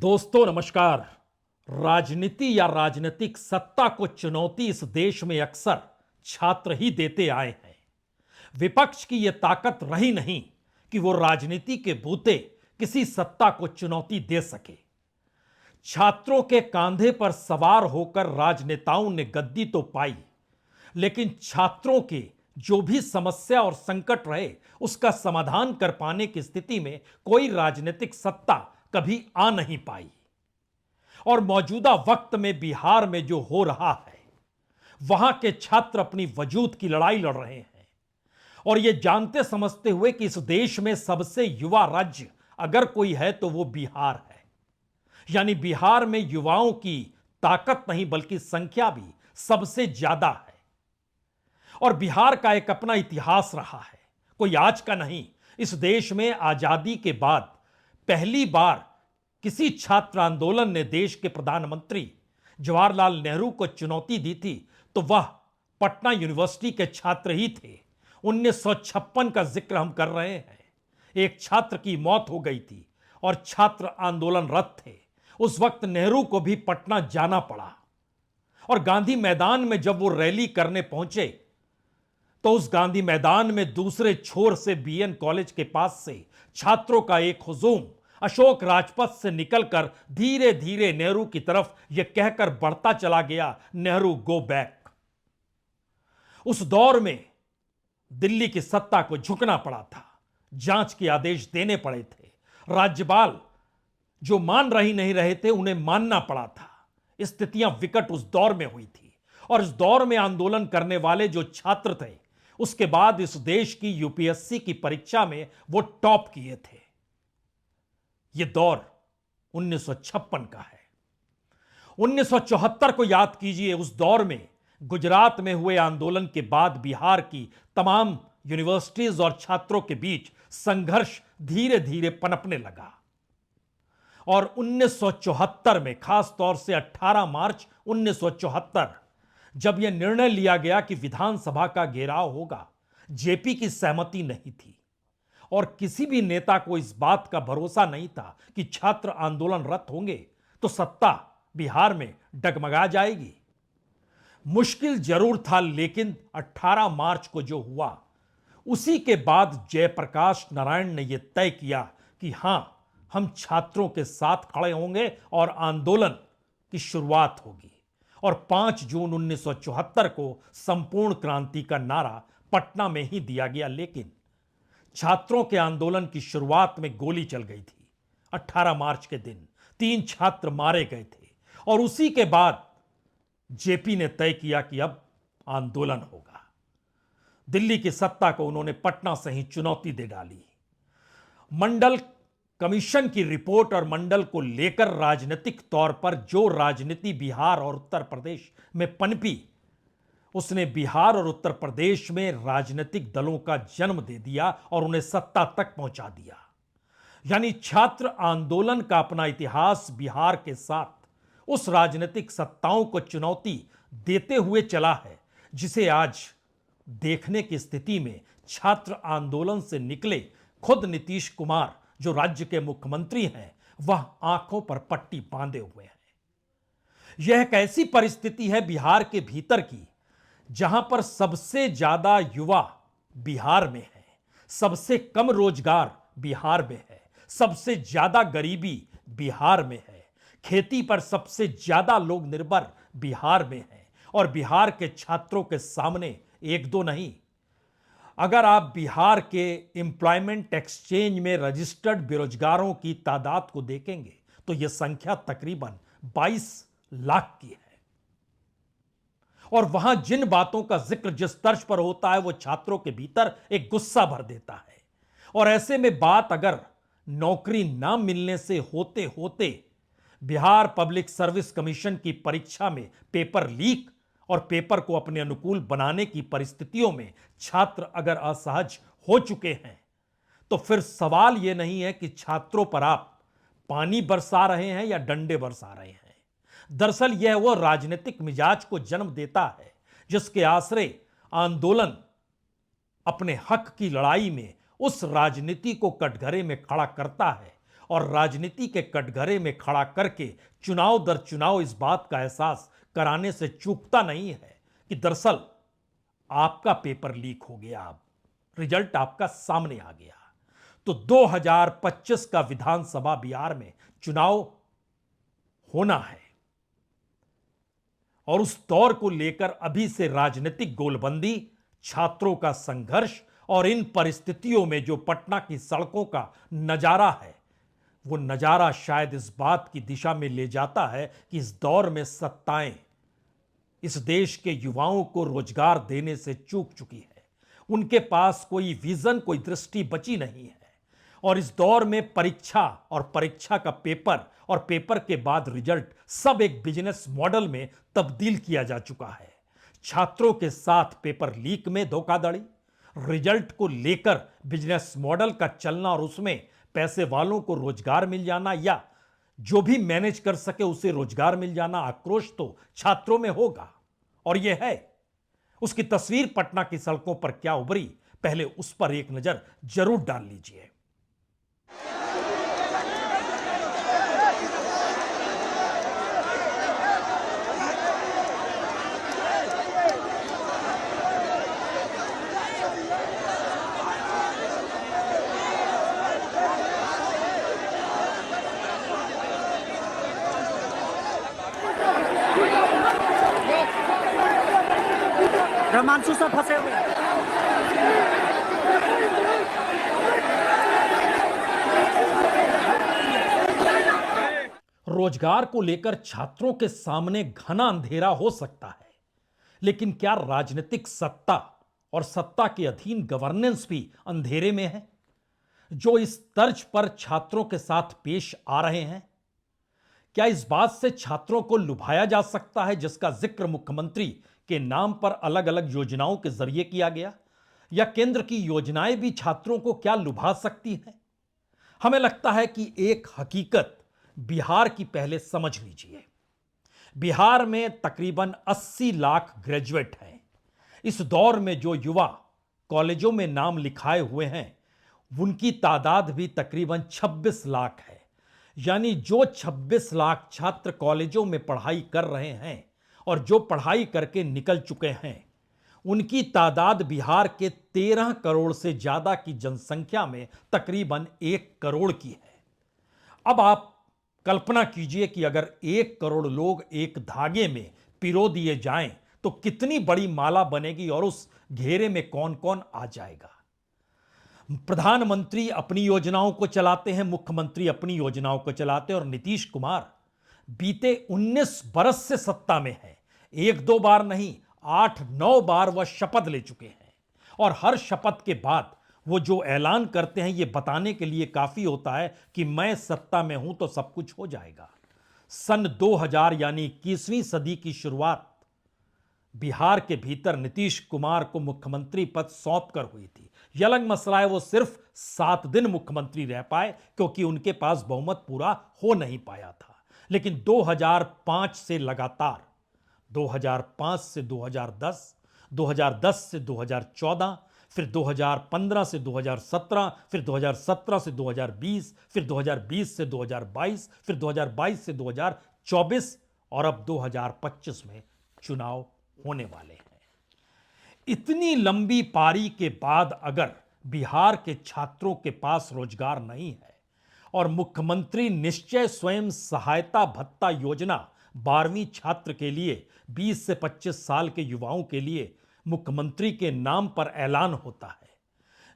दोस्तों नमस्कार। राजनीति या राजनीतिक सत्ता को चुनौती इस देश में अक्सर छात्र ही देते आए हैं। विपक्ष की यह ताकत रही नहीं कि वो राजनीति के बूते किसी सत्ता को चुनौती दे सके। छात्रों के कांधे पर सवार होकर राजनेताओं ने गद्दी तो पाई, लेकिन छात्रों के जो भी समस्या और संकट रहे उसका समाधान कर पाने की स्थिति में कोई राजनीतिक सत्ता कभी आ नहीं पाई। और मौजूदा वक्त में बिहार में जो हो रहा है, वहां के छात्र अपनी वजूद की लड़ाई लड़ रहे हैं और यह जानते समझते हुए कि इस देश में सबसे युवा राज्य अगर कोई है तो वो बिहार है। यानी बिहार में युवाओं की ताकत नहीं बल्कि संख्या भी सबसे ज्यादा है। और बिहार का एक अपना इतिहास रहा है, कोई आज का नहीं। इस देश में आजादी के बाद पहली बार किसी छात्र आंदोलन ने देश के प्रधानमंत्री जवाहरलाल नेहरू को चुनौती दी थी तो वह पटना यूनिवर्सिटी के छात्र ही थे। 1956 का जिक्र हम कर रहे हैं। एक छात्र की मौत हो गई थी और छात्र आंदोलनरत थे। उस वक्त नेहरू को भी पटना जाना पड़ा और गांधी मैदान में जब वो रैली करने पहुंचे तो उस गांधी मैदान में दूसरे छोर से बीएन कॉलेज के पास से छात्रों का एक हुजूम अशोक राजपथ से निकलकर धीरे धीरे नेहरू की तरफ यह कहकर बढ़ता चला गया, नेहरू गो बैक। उस दौर में दिल्ली की सत्ता को झुकना पड़ा था, जांच के आदेश देने पड़े थे, राज्यपाल जो मान नहीं रहे थे उन्हें मानना पड़ा था। स्थितियां विकट उस दौर में हुई थी और इस दौर में आंदोलन करने वाले जो छात्र थे उसके बाद इस देश की यूपीएससी की परीक्षा में वो टॉप किए थे। यह दौर 1956 का है। 1974 को याद कीजिए। उस दौर में गुजरात में हुए आंदोलन के बाद बिहार की तमाम यूनिवर्सिटीज और छात्रों के बीच संघर्ष धीरे धीरे पनपने लगा और 1974 में खास तौर से 18 मार्च 1974 जब यह निर्णय लिया गया कि विधानसभा का घेराव होगा, जेपी की सहमति नहीं थी और किसी भी नेता को इस बात का भरोसा नहीं था कि छात्र आंदोलनरत होंगे तो सत्ता बिहार में डगमगा जाएगी। मुश्किल जरूर था, लेकिन 18 मार्च को जो हुआ उसी के बाद जयप्रकाश नारायण ने यह तय किया कि हां, हम छात्रों के साथ खड़े होंगे और आंदोलन की शुरुआत होगी। और 5 जून 1974 को संपूर्ण क्रांति का नारा पटना में ही दिया गया। लेकिन छात्रों के आंदोलन की शुरुआत में गोली चल गई थी। 18 मार्च के दिन 3 छात्र मारे गए थे और उसी के बाद जेपी ने तय किया कि अब आंदोलन होगा। दिल्ली की सत्ता को उन्होंने पटना से ही चुनौती दे डाली। मंडल कमीशन की रिपोर्ट और मंडल को लेकर राजनीतिक तौर पर जो राजनीति बिहार और उत्तर प्रदेश में पनपी, उसने बिहार और उत्तर प्रदेश में राजनीतिक दलों का जन्म दे दिया और उन्हें सत्ता तक पहुंचा दिया। यानी छात्र आंदोलन का अपना इतिहास बिहार के साथ उस राजनीतिक सत्ताओं को चुनौती देते हुए चला है जिसे आज देखने की स्थिति में छात्र आंदोलन से निकले खुद नीतीश कुमार जो राज्य के मुख्यमंत्री हैं, वह आंखों पर पट्टी बांधे हुए हैं। यह एक ऐसी परिस्थिति है बिहार के भीतर की जहां पर सबसे ज्यादा युवा बिहार में है, सबसे कम रोजगार बिहार में है, सबसे ज्यादा गरीबी बिहार में है, खेती पर सबसे ज्यादा लोग निर्भर बिहार में है और बिहार के छात्रों के सामने एक दो नहीं, अगर आप बिहार के एम्प्लॉयमेंट एक्सचेंज में रजिस्टर्ड बेरोजगारों की तादाद को देखेंगे तो यह संख्या तकरीबन 22 लाख की है। और वहां जिन बातों का जिक्र जिस तर्ज पर होता है वो छात्रों के भीतर एक गुस्सा भर देता है। और ऐसे में बात अगर नौकरी ना मिलने से होते होते बिहार पब्लिक सर्विस कमीशन की परीक्षा में पेपर लीक और पेपर को अपने अनुकूल बनाने की परिस्थितियों में छात्र अगर असहज हो चुके हैं तो फिर सवाल यह नहीं है कि छात्रों पर आप पानी बरसा रहे हैं या डंडे बरसा रहे हैं। दरअसल यह वो राजनीतिक मिजाज को जन्म देता है जिसके आश्रय आंदोलन अपने हक की लड़ाई में उस राजनीति को कटघरे में खड़ा करता है और राजनीति के कटघरे में खड़ा करके चुनाव दर चुनाव इस बात का एहसास कराने से चूकता नहीं है कि दरअसल आपका पेपर लीक हो गया, अब रिजल्ट आपका सामने आ गया। तो 2025 का विधानसभा बिहार में चुनाव होना है और उस दौर को लेकर अभी से राजनीतिक गोलबंदी, छात्रों का संघर्ष और इन परिस्थितियों में जो पटना की सड़कों का नजारा है, वो नजारा शायद इस बात की दिशा में ले जाता है कि इस दौर में सत्ताएं इस देश के युवाओं को रोजगार देने से चूक चुकी है। उनके पास कोई विजन, कोई दृष्टि बची नहीं है और इस दौर में परीक्षा और परीक्षा का पेपर और पेपर के बाद रिजल्ट सब एक बिजनेस मॉडल में तब्दील किया जा चुका है। छात्रों के साथ पेपर लीक में धोखाधड़ी, रिजल्ट को लेकर बिजनेस मॉडल का चलना और उसमें पैसे वालों को रोजगार मिल जाना या जो भी मैनेज कर सके उसे रोजगार मिल जाना, आक्रोश तो छात्रों में होगा और यह है। उसकी तस्वीर पटना की सड़कों पर क्या उभरी, पहले उस पर एक नजर जरूर डाल लीजिए। हिमांशु सब फंसे हुए हैं। रोजगार को लेकर छात्रों के सामने घना अंधेरा हो सकता है, लेकिन क्या राजनीतिक सत्ता और सत्ता के अधीन गवर्नेंस भी अंधेरे में है? जो इस तर्ज पर छात्रों के साथ पेश आ रहे हैं, क्या इस बात से छात्रों को लुभाया जा सकता है जिसका जिक्र मुख्यमंत्री के नाम पर अलग अलग योजनाओं के जरिए किया गया, या केंद्र की योजनाएं भी छात्रों को क्या लुभा सकती हैं? हमें लगता है कि एक हकीकत बिहार की पहले समझ लीजिए। बिहार में तकरीबन 80 लाख ग्रेजुएट हैं। इस दौर में जो युवा कॉलेजों में नाम लिखाए हुए हैं, उनकी तादाद भी तकरीबन 26 लाख है। यानी जो 26 लाख छात्र कॉलेजों में पढ़ाई कर रहे हैं और जो पढ़ाई करके निकल चुके हैं, उनकी तादाद बिहार के 13 करोड़ से ज्यादा की जनसंख्या में तकरीबन 1 करोड़ की है। अब आप कल्पना कीजिए कि अगर 1 करोड़ लोग एक धागे में पिरो दिए जाएं तो कितनी बड़ी माला बनेगी और उस घेरे में कौन कौन आ जाएगा। प्रधानमंत्री अपनी योजनाओं को चलाते हैं, मुख्यमंत्री अपनी योजनाओं को चलाते हैं और नीतीश कुमार बीते 19 बरस से सत्ता में है। 1-2 बार नहीं, 8-9 बार वह शपथ ले चुके हैं और हर शपथ के बाद वो जो ऐलान करते हैं ये बताने के लिए काफी होता है कि मैं सत्ता में हूं तो सब कुछ हो जाएगा। सन 2000 यानी 21वीं सदी की शुरुआत बिहार के भीतर नीतीश कुमार को मुख्यमंत्री पद सौंप कर हुई थी। यह अलग मसला है, वो सिर्फ 7 दिन मुख्यमंत्री रह पाए क्योंकि उनके पास बहुमत पूरा हो नहीं पाया था। लेकिन 2005 से लगातार 2005 से 2010, 2010 से 2014, फिर 2015 से 2017, फिर 2017 से 2020, फिर 2020 से 2022, फिर 2022 से 2024 और अब 2025 में चुनाव होने वाले हैं। इतनी लंबी पारी के बाद अगर बिहार के छात्रों के पास रोजगार नहीं है और मुख्यमंत्री निश्चय स्वयं सहायता भत्ता योजना 12वीं छात्र के लिए 20 से 25 साल के युवाओं के लिए मुख्यमंत्री के नाम पर ऐलान होता है,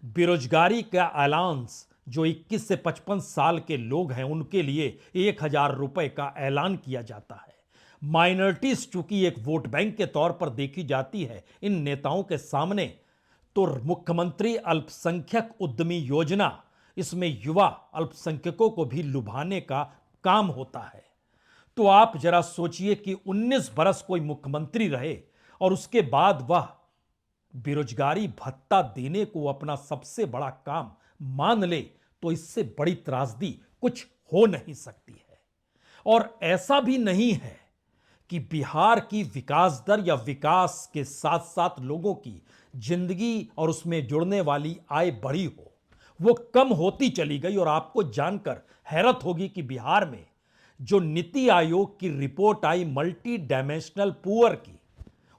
बेरोजगारी का अलाउंस जो 21 से 55 साल के लोग हैं उनके लिए 1000 रुपए का ऐलान किया जाता है। माइनॉरिटीज चूंकि एक वोट बैंक के तौर पर देखी जाती है इन नेताओं के सामने, तो मुख्यमंत्री अल्पसंख्यक उद्यमी योजना, इसमें युवा अल्पसंख्यकों को भी लुभाने का काम होता है। तो आप जरा सोचिए कि 19 बरस कोई मुख्यमंत्री रहे और उसके बाद वह बेरोजगारी भत्ता देने को अपना सबसे बड़ा काम मान ले, तो इससे बड़ी त्रासदी कुछ हो नहीं सकती है। और ऐसा भी नहीं है कि बिहार की विकास दर या विकास के साथ साथ लोगों की जिंदगी और उसमें जुड़ने वाली आय बढ़ी हो। वो कम होती चली गई। और आपको जानकर हैरत होगी कि बिहार में जो नीति आयोग की रिपोर्ट आई मल्टी डायमेंशनल पुअर की,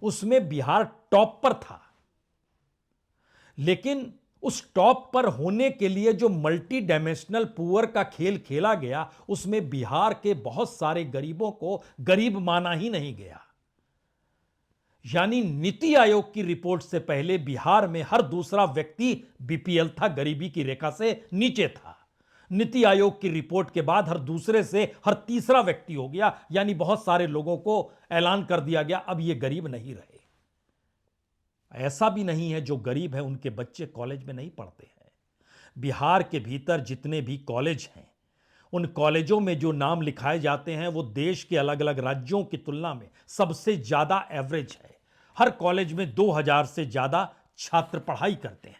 उसमें बिहार टॉप पर था। लेकिन उस टॉप पर होने के लिए जो मल्टी डायमेंशनल पुअर का खेल खेला गया, उसमें बिहार के बहुत सारे गरीबों को गरीब माना ही नहीं गया। यानी नीति आयोग की रिपोर्ट से पहले बिहार में हर दूसरा व्यक्ति बीपीएल था, गरीबी की रेखा से नीचे था। नीति आयोग की रिपोर्ट के बाद हर दूसरे से हर तीसरा व्यक्ति हो गया, यानी बहुत सारे लोगों को ऐलान कर दिया गया अब ये गरीब नहीं रहे। ऐसा भी नहीं है जो गरीब है उनके बच्चे कॉलेज में नहीं पढ़ते हैं। बिहार के भीतर जितने भी कॉलेज हैं, उन कॉलेजों में जो नाम लिखाए जाते हैं वो देश के अलग अलग राज्यों की तुलना में सबसे ज्यादा एवरेज है। हर कॉलेज में 2000 से ज्यादा छात्र पढ़ाई करते हैं।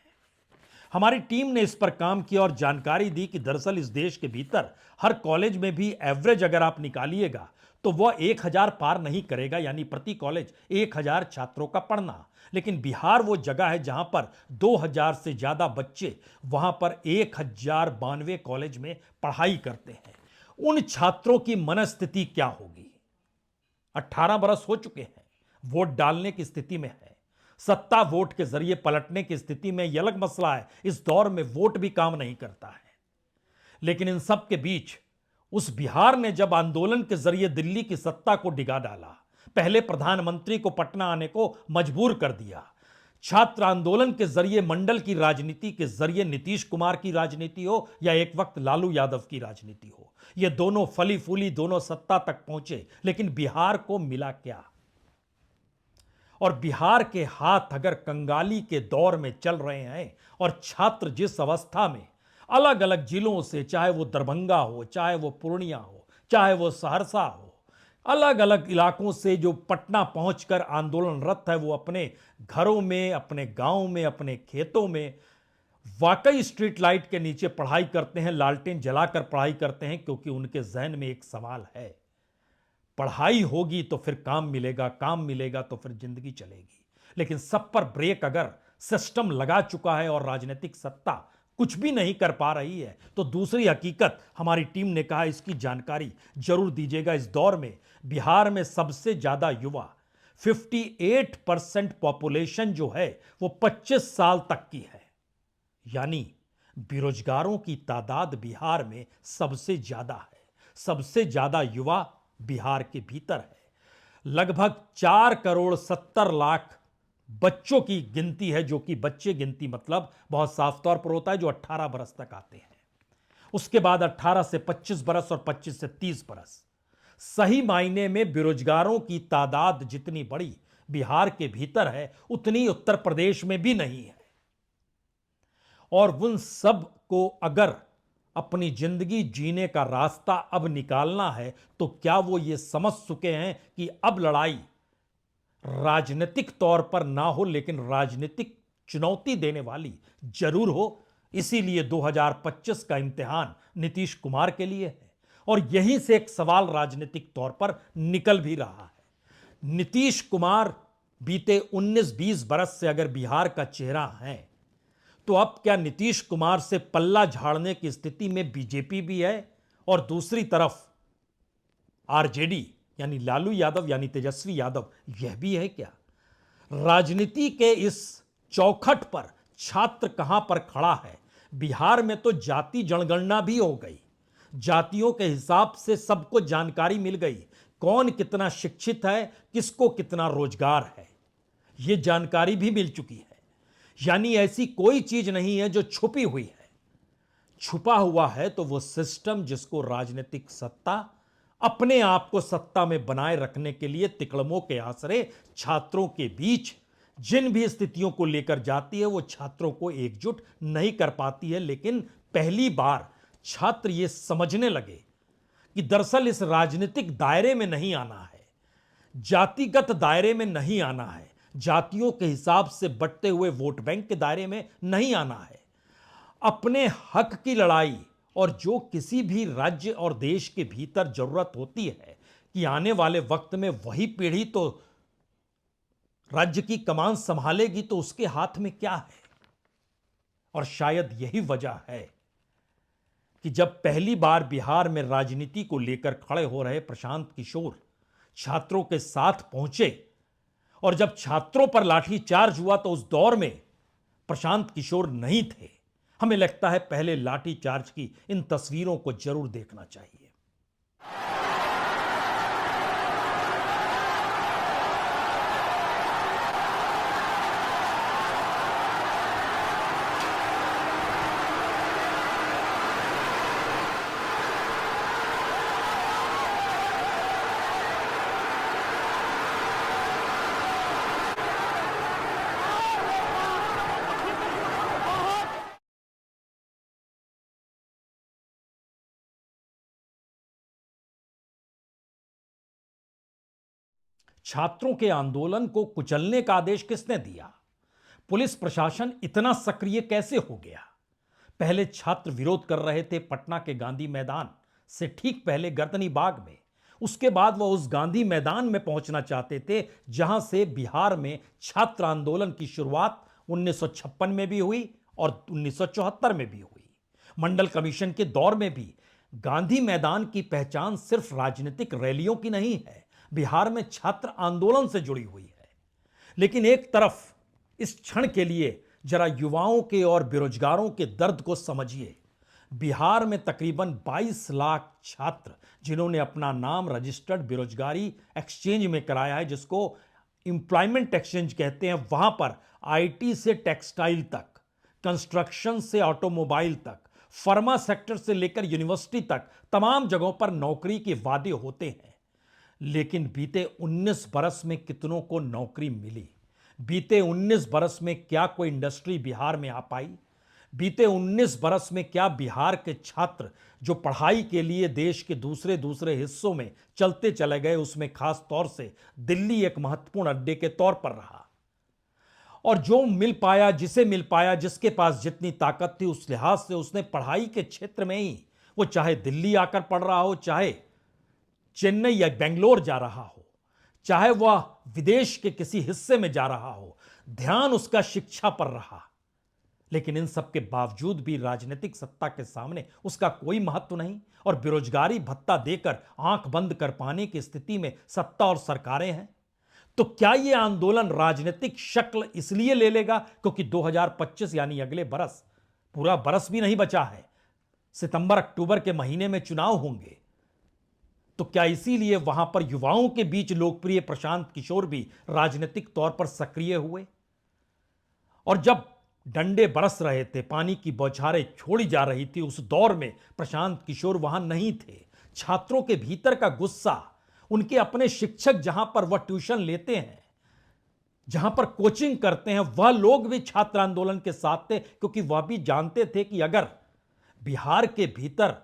हमारी टीम ने इस पर काम किया और जानकारी दी कि दरअसल इस देश के भीतर हर कॉलेज में भी एवरेज अगर आप निकालिएगा तो वह 1000 पार नहीं करेगा, यानी प्रति कॉलेज 1000 छात्रों का पढ़ना। लेकिन बिहार वो जगह है जहां पर 2000 से ज्यादा बच्चे वहां पर 1092 कॉलेज में पढ़ाई करते हैं। उन छात्रों की मनस्थिति क्या होगी? 18 बरस हो चुके हैं, वोट डालने की स्थिति में है, सत्ता वोट के जरिए पलटने की स्थिति में। यह अलग मसला है, इस दौर में वोट भी काम नहीं करता है। लेकिन इन सब के बीच उस बिहार ने जब आंदोलन के जरिए दिल्ली की सत्ता को डिगा डाला, पहले प्रधानमंत्री को पटना आने को मजबूर कर दिया, छात्र आंदोलन के जरिए मंडल की राजनीति के जरिए नीतीश कुमार की राजनीति हो या एक वक्त लालू यादव की राजनीति हो, ये दोनों फली फूली दोनों सत्ता तक पहुंचे। लेकिन बिहार को मिला क्या? और बिहार के हाथ अगर कंगाली के दौर में चल रहे हैं और छात्र जिस अवस्था में अलग अलग जिलों से, चाहे वो दरभंगा हो, चाहे वो पूर्णिया हो, चाहे वो सहरसा हो, अलग अलग इलाकों से जो पटना पहुंचकर आंदोलनरत है, वो अपने घरों में, अपने गांव में, अपने खेतों में वाकई स्ट्रीट लाइट के नीचे पढ़ाई करते हैं, लालटेन जलाकर पढ़ाई करते हैं, क्योंकि उनके जहन में एक सवाल है, पढ़ाई होगी तो फिर काम मिलेगा, काम मिलेगा तो फिर जिंदगी चलेगी। लेकिन सब पर ब्रेक अगर सिस्टम लगा चुका है और राजनीतिक सत्ता कुछ भी नहीं कर पा रही है, तो दूसरी हकीकत हमारी टीम ने कहा इसकी जानकारी जरूर दीजिएगा। इस दौर में बिहार में सबसे ज्यादा युवा 58% पॉपुलेशन जो है वो 25 साल तक की है, यानी बेरोजगारों की तादाद बिहार में सबसे ज्यादा है। सबसे ज्यादा युवा बिहार के भीतर है। लगभग 4,70,00,000 बच्चों की गिनती है, जो कि बच्चे गिनती मतलब बहुत साफ तौर पर होता है जो 18 बरस तक आते हैं। उसके बाद 18 से 25 बरस और 25 से 30 बरस। सही मायने में बेरोजगारों की तादाद जितनी बड़ी बिहार के भीतर है, उतनी उत्तर प्रदेश में भी नहीं है। और उन सब को अगर अपनी जिंदगी जीने का रास्ता अब निकालना है, तो क्या वो ये समझ चुके हैं कि अब लड़ाई राजनीतिक तौर पर ना हो, लेकिन राजनीतिक चुनौती देने वाली जरूर हो। इसीलिए 2025 का इम्तिहान नीतीश कुमार के लिए है और यहीं से एक सवाल राजनीतिक तौर पर निकल भी रहा है। नीतीश कुमार बीते 19-20 बरस से अगर बिहार का चेहरा है, तो अब क्या नीतीश कुमार से पल्ला झाड़ने की स्थिति में बीजेपी भी है और दूसरी तरफ आरजेडी यानी लालू यादव यानी तेजस्वी यादव यह भी है क्या? राजनीति के इस चौखट पर छात्र कहां पर खड़ा है? बिहार में तो जाति जनगणना भी हो गई, जातियों के हिसाब से सबको जानकारी मिल गई, कौन कितना शिक्षित है, किसको कितना रोजगार है, यह जानकारी भी मिल चुकी है। यानी ऐसी कोई चीज नहीं है जो छुपी हुई है। छुपा हुआ है तो वो सिस्टम जिसको राजनीतिक सत्ता अपने आप को सत्ता में बनाए रखने के लिए तिकड़मों के आसरे छात्रों के बीच जिन भी स्थितियों को लेकर जाती है, वो छात्रों को एकजुट नहीं कर पाती है। लेकिन पहली बार छात्र ये समझने लगे कि दरअसल इस राजनीतिक दायरे में नहीं आना है, जातिगत दायरे में नहीं आना है, जातियों के हिसाब से बढ़ते हुए वोट बैंक के दायरे में नहीं आना है। अपने हक की लड़ाई और जो किसी भी राज्य और देश के भीतर जरूरत होती है कि आने वाले वक्त में वही पीढ़ी तो राज्य की कमान संभालेगी, तो उसके हाथ में क्या है? और शायद यही वजह है कि जब पहली बार बिहार में राजनीति को लेकर खड़े हो रहे प्रशांत किशोर छात्रों के साथ पहुंचे और जब छात्रों पर लाठीचार्ज हुआ तो उस दौर में प्रशांत किशोर नहीं थे। हमें लगता है पहले लाठीचार्ज की इन तस्वीरों को जरूर देखना चाहिए। छात्रों के आंदोलन को कुचलने का आदेश किसने दिया? पुलिस प्रशासन इतना सक्रिय कैसे हो गया? पहले छात्र विरोध कर रहे थे पटना के गांधी मैदान से ठीक पहले गर्दनी बाग में। उसके बाद वह उस गांधी मैदान में पहुंचना चाहते थे जहां से बिहार में छात्र आंदोलन की शुरुआत 1956 में भी हुई और 1974 में भी हुई। मंडल कमीशन के दौर में भी गांधी मैदान की पहचान सिर्फ राजनीतिक रैलियों की नहीं है, बिहार में छात्र आंदोलन से जुड़ी हुई है। लेकिन एक तरफ इस क्षण के लिए जरा युवाओं के और बेरोजगारों के दर्द को समझिए। बिहार में तकरीबन 22 लाख छात्र जिन्होंने अपना नाम रजिस्टर्ड बेरोजगारी एक्सचेंज में कराया है, जिसको एम्प्लॉयमेंट एक्सचेंज कहते हैं, वहां पर आईटी से टेक्सटाइल तक, कंस्ट्रक्शन से ऑटोमोबाइल तक, फार्मा सेक्टर से लेकर यूनिवर्सिटी तक तमाम जगहों पर नौकरी के वादे होते हैं। लेकिन बीते 19 बरस में कितनों को नौकरी मिली? बीते 19 बरस में क्या कोई इंडस्ट्री बिहार में आ पाई? बीते 19 बरस में क्या बिहार के छात्र जो पढ़ाई के लिए देश के दूसरे दूसरे हिस्सों में चलते चले गए, उसमें खास तौर से दिल्ली एक महत्वपूर्ण अड्डे के तौर पर रहा, और जो मिल पाया, जिसे मिल पाया, जिसके पास जितनी ताकत थी, उस लिहाज से उसने पढ़ाई के क्षेत्र में ही, वो चाहे दिल्ली आकर पढ़ रहा हो, चाहे चेन्नई या बेंगलोर जा रहा हो, चाहे वह विदेश के किसी हिस्से में जा रहा हो, ध्यान उसका शिक्षा पर रहा। लेकिन इन सब के बावजूद भी राजनीतिक सत्ता के सामने उसका कोई महत्व नहीं और बेरोजगारी भत्ता देकर आंख बंद कर पाने की स्थिति में सत्ता और सरकारें हैं। तो क्या यह आंदोलन राजनीतिक शक्ल इसलिए ले लेगा क्योंकि 2025 यानी अगले बरस, पूरा बरस भी नहीं बचा है, सितंबर अक्टूबर के महीने में चुनाव होंगे? तो क्या इसीलिए वहां पर युवाओं के बीच लोकप्रिय प्रशांत किशोर भी राजनीतिक तौर पर सक्रिय हुए? और जब डंडे बरस रहे थे, पानी की बौछारें छोड़ी जा रही थी, उस दौर में प्रशांत किशोर वहां नहीं थे। छात्रों के भीतर का गुस्सा, उनके अपने शिक्षक जहां पर वह ट्यूशन लेते हैं, जहां पर कोचिंग करते हैं, वह लोग भी छात्र आंदोलन के साथ थे, क्योंकि वह भी जानते थे कि अगर बिहार के भीतर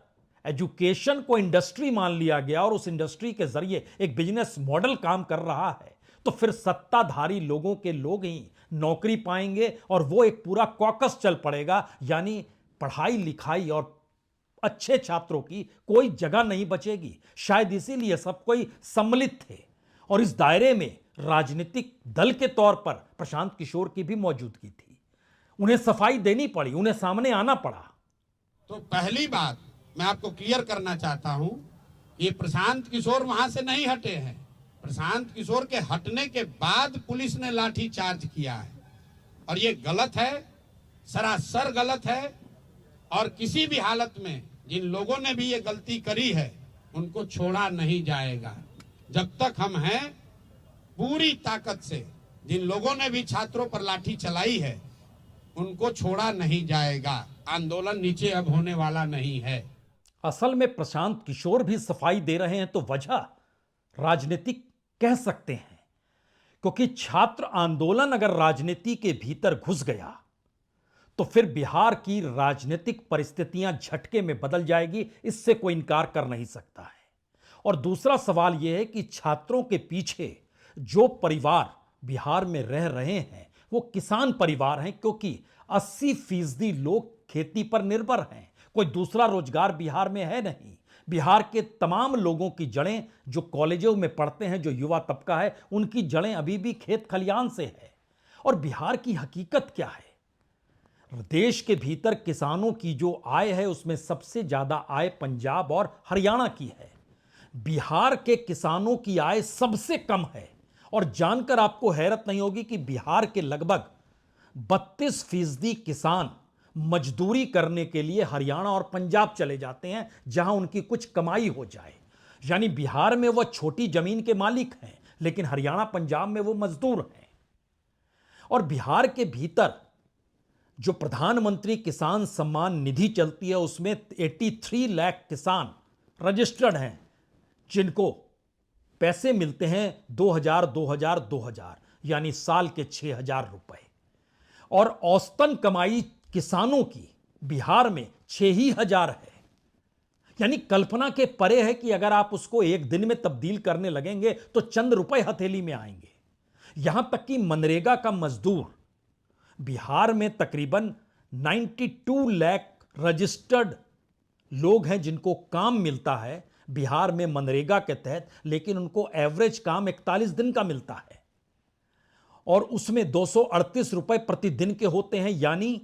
एजुकेशन को इंडस्ट्री मान लिया गया और उस इंडस्ट्री के जरिए एक बिजनेस मॉडल काम कर रहा है, तो फिर सत्ताधारी लोगों के लोग ही नौकरी पाएंगे और वो एक पूरा कॉकस चल पड़ेगा, यानी पढ़ाई लिखाई और अच्छे छात्रों की कोई जगह नहीं बचेगी। शायद इसीलिए सब कोई सम्मिलित थे और इस दायरे में राजनीतिक दल के तौर पर प्रशांत किशोर की भी मौजूदगी थी। उन्हें सफाई देनी पड़ी, उन्हें सामने आना पड़ा। तो पहली बात मैं आपको क्लियर करना चाहता हूं, ये प्रशांत किशोर वहां से नहीं हटे हैं। प्रशांत किशोर के हटने के बाद पुलिस ने लाठी चार्ज किया है और ये गलत है, सरासर गलत है। और किसी भी हालत में जिन लोगों ने भी ये गलती करी है उनको छोड़ा नहीं जाएगा। जब तक हम हैं, पूरी ताकत से जिन लोगों ने भी छात्रों पर लाठी चलाई है उनको छोड़ा नहीं जाएगा। आंदोलन नीचे अब होने वाला नहीं है। असल में प्रशांत किशोर भी सफाई दे रहे हैं तो वजह राजनीतिक कह सकते हैं, क्योंकि छात्र आंदोलन अगर राजनीति के भीतर घुस गया तो फिर बिहार की राजनीतिक परिस्थितियां झटके में बदल जाएगी, इससे कोई इनकार कर नहीं सकता है। और दूसरा सवाल यह है कि छात्रों के पीछे जो परिवार बिहार में रह रहे हैं वो किसान परिवार हैं, क्योंकि 80% लोग खेती पर निर्भर हैं। कोई दूसरा रोजगार बिहार में है नहीं। बिहार के तमाम लोगों की जड़ें, जो कॉलेजों में पढ़ते हैं, जो युवा तबका है, उनकी जड़ें अभी भी खेत खलियान से है। और बिहार की हकीकत क्या है? देश के भीतर किसानों की जो आय है उसमें सबसे ज्यादा आय पंजाब और हरियाणा की है। बिहार के किसानों की आय सबसे कम है और जानकर आपको हैरत नहीं होगी कि बिहार के लगभग 32% किसान मजदूरी करने के लिए हरियाणा और पंजाब चले जाते हैं जहां उनकी कुछ कमाई हो जाए। यानी बिहार में वह छोटी जमीन के मालिक हैं लेकिन हरियाणा पंजाब में वो मजदूर हैं। और बिहार के भीतर जो प्रधानमंत्री किसान सम्मान निधि चलती है उसमें 83 लाख किसान रजिस्टर्ड हैं जिनको पैसे मिलते हैं 2000 यानी साल के 6000 रुपए। और औसतन कमाई किसानों की बिहार में 6000 है। यानी कल्पना के परे है कि अगर आप उसको एक दिन में तब्दील करने लगेंगे तो चंद रुपए हथेली में आएंगे। यहां तक कि मनरेगा का मजदूर बिहार में तकरीबन 92 लाख रजिस्टर्ड लोग हैं जिनको काम मिलता है बिहार में मनरेगा के तहत, लेकिन उनको एवरेज काम 41 दिन का मिलता है और उसमें 238 रुपए प्रतिदिन के होते हैं। यानी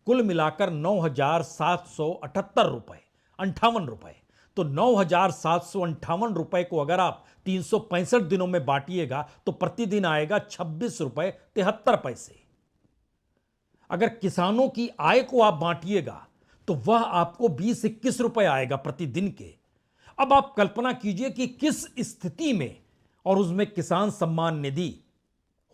कुल मिलाकर 9778 रुपए 58 रुपए। तो 9758 रुपए को अगर आप 365 दिनों में बांटिएगा तो प्रतिदिन आएगा 26 रुपए 73 पैसे। अगर किसानों की आय को आप बांटिएगा तो वह आपको 20-21 रुपए आएगा प्रतिदिन के। अब आप कल्पना कीजिए कि किस स्थिति में, और उसमें किसान सम्मान निधि,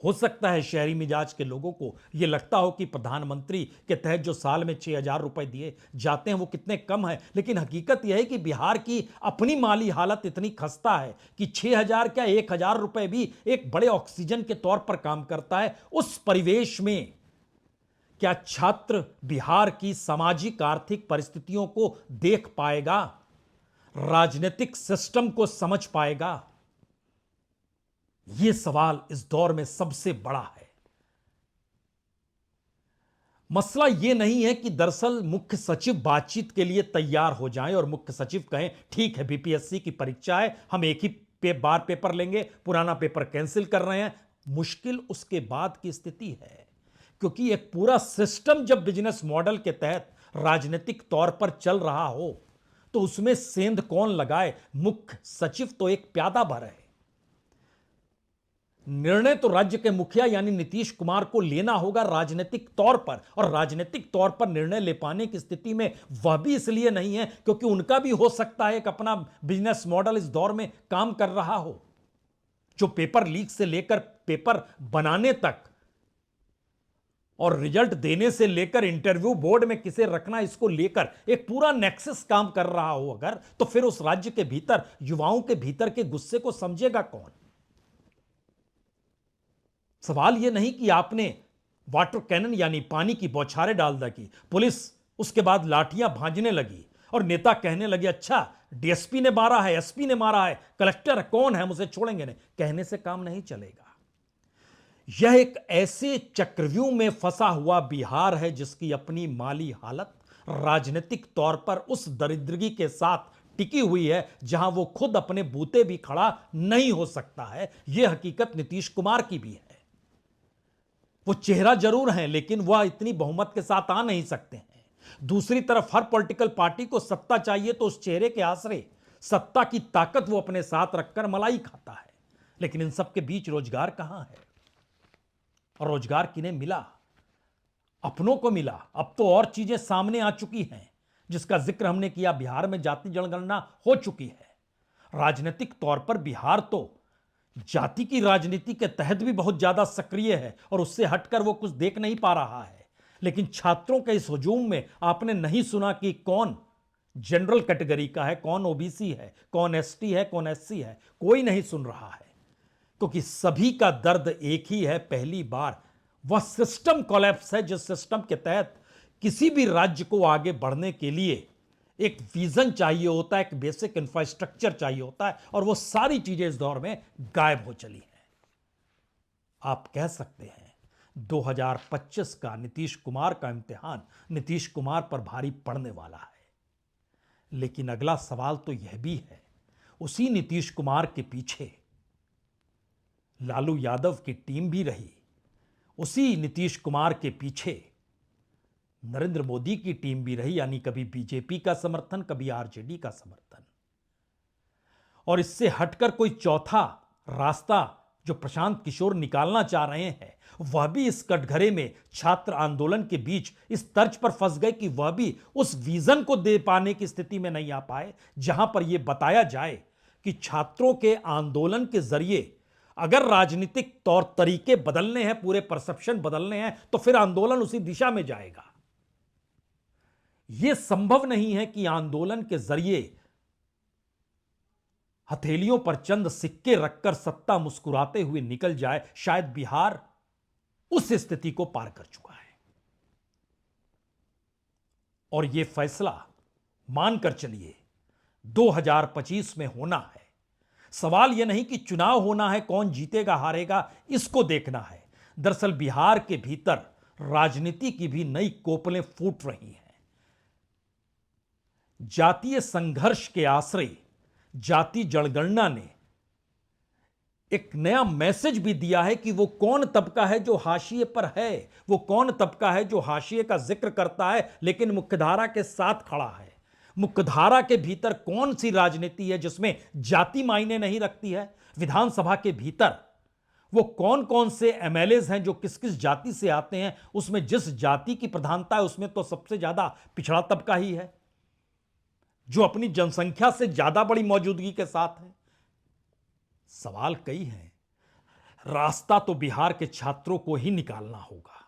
हो सकता है शहरी मिजाज के लोगों को यह लगता हो कि प्रधानमंत्री के तहत जो साल में 6000 रुपए दिए जाते हैं वो कितने कम है, लेकिन हकीकत यह है कि बिहार की अपनी माली हालत इतनी खस्ता है कि 6000 क्या 1000 रुपए भी एक बड़े ऑक्सीजन के तौर पर काम करता है। उस परिवेश में क्या छात्र बिहार की सामाजिक आर्थिक परिस्थितियों को देख पाएगा, राजनीतिक सिस्टम को समझ पाएगा? यह सवाल इस दौर में सबसे बड़ा है। मसला यह नहीं है कि दरअसल मुख्य सचिव बातचीत के लिए तैयार हो जाएं और मुख्य सचिव कहें ठीक है बीपीएससी की परीक्षा है, हम एक ही बार पेपर लेंगे, पुराना पेपर कैंसिल कर रहे हैं। मुश्किल उसके बाद की स्थिति है, क्योंकि एक पूरा सिस्टम जब बिजनेस मॉडल के तहत राजनीतिक तौर पर चल रहा हो तो उसमें सेंध कौन लगाए? मुख्य सचिव तो एक प्यादा भर है। निर्णय तो राज्य के मुखिया यानी नीतीश कुमार को लेना होगा राजनीतिक तौर पर, और राजनीतिक तौर पर निर्णय ले पाने की स्थिति में वह भी इसलिए नहीं है क्योंकि उनका भी हो सकता है एक अपना बिजनेस मॉडल इस दौर में काम कर रहा हो, जो पेपर लीक से लेकर पेपर बनाने तक और रिजल्ट देने से लेकर इंटरव्यू बोर्ड में किसे रखना इसको लेकर एक पूरा नेक्सस काम कर रहा हो अगर, तो फिर उस राज्य के भीतर युवाओं के भीतर के गुस्से को समझेगा कौन? सवाल यह नहीं कि आपने वाटर कैनन यानी पानी की बौछारें डाल दी, पुलिस उसके बाद लाठियां भांजने लगी और नेता कहने लगे अच्छा डीएसपी ने मारा है, एसपी ने मारा है, कलेक्टर कौन है, मुझे छोड़ेंगे नहीं। कहने से काम नहीं चलेगा। यह एक ऐसे चक्रव्यूह में फंसा हुआ बिहार है जिसकी अपनी माली हालत राजनीतिक तौर पर उस दरिद्रगी के साथ टिकी हुई है जहां वो खुद अपने बूते भी खड़ा नहीं हो सकता है। यह हकीकत नीतीश कुमार की भी है। वो चेहरा जरूर है लेकिन वह इतनी बहुमत के साथ आ नहीं सकते हैं। दूसरी तरफ हर पॉलिटिकल पार्टी को सत्ता चाहिए तो उस चेहरे के आसरे सत्ता की ताकत वो अपने साथ रखकर मलाई खाता है। लेकिन इन सब के बीच रोजगार कहां है? और रोजगार किन्हें मिला? अपनों को मिला। अब तो और चीजें सामने आ चुकी हैं जिसका जिक्र हमने किया। बिहार में जाति जनगणना हो चुकी है। राजनीतिक तौर पर बिहार तो जाति की राजनीति के तहत भी बहुत ज्यादा सक्रिय है और उससे हटकर वो कुछ देख नहीं पा रहा है। लेकिन छात्रों के इस हुजूम में आपने नहीं सुना कि कौन जनरल कैटेगरी का है, कौन ओबीसी है, कौन एसटी है, कौन एससी है। कोई नहीं सुन रहा है क्योंकि सभी का दर्द एक ही है। पहली बार वह सिस्टम कोलैप्स है जिस सिस्टम के तहत किसी भी राज्य को आगे बढ़ने के लिए एक विजन चाहिए होता है, एक बेसिक इंफ्रास्ट्रक्चर चाहिए होता है, और वो सारी चीजें इस दौर में गायब हो चली हैं। आप कह सकते हैं 2025 का नीतीश कुमार का इम्तिहान नीतीश कुमार पर भारी पड़ने वाला है। लेकिन अगला सवाल तो यह भी है, उसी नीतीश कुमार के पीछे लालू यादव की टीम भी रही, उसी नीतीश कुमार के पीछे नरेंद्र मोदी की टीम भी रही, यानी कभी बीजेपी का समर्थन, कभी आरजेडी का समर्थन। और इससे हटकर कोई चौथा रास्ता जो प्रशांत किशोर निकालना चाह रहे हैं, वह भी इस कटघरे में छात्र आंदोलन के बीच इस तर्ज पर फंस गए कि वह भी उस विजन को दे पाने की स्थिति में नहीं आ पाए जहां पर यह बताया जाए कि छात्रों के आंदोलन के जरिए अगर राजनीतिक तौर तरीके बदलने हैं, पूरे परसेप्शन बदलने हैं, तो फिर आंदोलन उसी दिशा में जाएगा। यह संभव नहीं है कि आंदोलन के जरिए हथेलियों पर चंद सिक्के रखकर सत्ता मुस्कुराते हुए निकल जाए। शायद बिहार उस स्थिति को पार कर चुका है और यह फैसला मानकर चलिए 2025 में होना है। सवाल यह नहीं कि चुनाव होना है, कौन जीतेगा हारेगा इसको देखना है। दरअसल बिहार के भीतर राजनीति की भी नई कोपलें फूट रही हैं। जातीय संघर्ष के आश्रय जाति जनगणना ने एक नया मैसेज भी दिया है कि वो कौन तबका है जो हाशिए पर है, वो कौन तबका है जो हाशिए का जिक्र करता है लेकिन मुख्यधारा के साथ खड़ा है। मुख्यधारा के भीतर कौन सी राजनीति है जिसमें जाति मायने नहीं रखती है। विधानसभा के भीतर वो कौन कौन से एमएलएज हैं जो किस किस जाति से आते हैं, उसमें जिस जाति की प्रधानता है उसमें तो सबसे ज्यादा पिछड़ा तबका ही है जो अपनी जनसंख्या से ज्यादा बड़ी मौजूदगी के साथ है। सवाल कई हैं, रास्ता तो बिहार के छात्रों को ही निकालना होगा।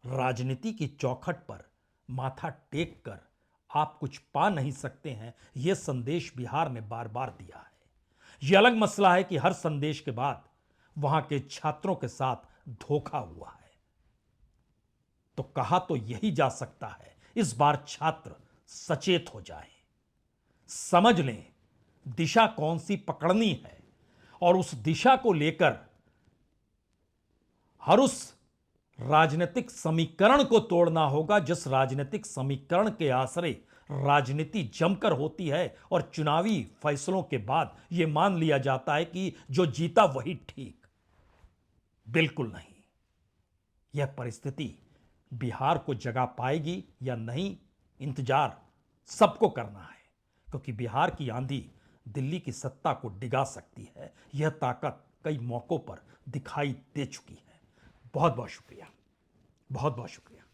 राजनीति की चौखट पर माथा टेक कर आप कुछ पा नहीं सकते हैं, यह संदेश बिहार ने बार बार दिया है। यह अलग मसला है कि हर संदेश के बाद वहां के छात्रों के साथ धोखा हुआ है। तो कहा तो यही जा सकता है, इस बार छात्र सचेत हो जाएं, समझ लें दिशा कौन सी पकड़नी है और उस दिशा को लेकर हर उस राजनीतिक समीकरण को तोड़ना होगा जिस राजनीतिक समीकरण के आश्रय राजनीति जमकर होती है और चुनावी फैसलों के बाद यह मान लिया जाता है कि जो जीता वही ठीक। बिल्कुल नहीं। यह परिस्थिति बिहार को जगा पाएगी या नहीं, इंतजार सबको करना है, क्योंकि बिहार की आंधी दिल्ली की सत्ता को डिगा सकती है। यह ताकत कई मौकों पर दिखाई दे चुकी है। बहुत बहुत शुक्रिया, बहुत बहुत शुक्रिया।